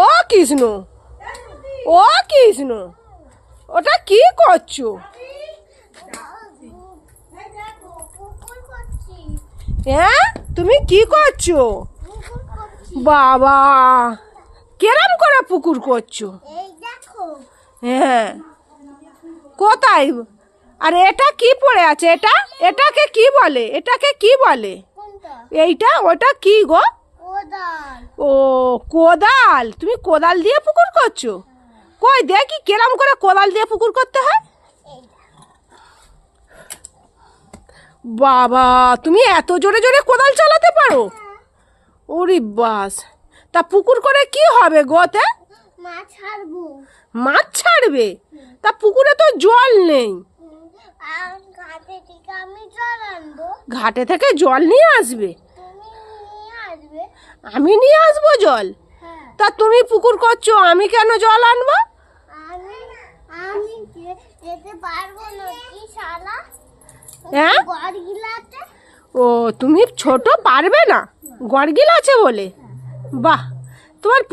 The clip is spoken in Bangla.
ও কৃষ্ণ, ও কৃষ্ণ, ওটা কি করছো? হ্যাঁ, তুমি কি করছো? বাবা, কেরম করে পুকুর করছো? হ্যাঁ, কোথায়? আর এটা কি পড়ে আছে? এটাকে কি বলে? এটাকে কি বলে? এইটা ওটা কি গো? ও, কোদাল। তুমি কোদাল দিয়ে পুকুর করছো? কই দেখি কেরম করে কোদাল দিয়ে পুকুর করতে হয়। বাবা, তুমি এত জোরে জোরে কোদাল চালাতে পারো? ওরে বাস, তা পুকুর করে কি হবে গোতে? মাছ ছাড়বে? তা পুকুরে তো জল নেই। ঘাটে থেকে জল নিয়ে আসবে? আমি নিয়ে আসবো জল? তা তুমি পুকুর করছো, আমি কেন জল আনবো? হ্যাঁ, ও তুমি ছোট, পারবে না? গড়গিল আছে বলে? বাহ, তোমার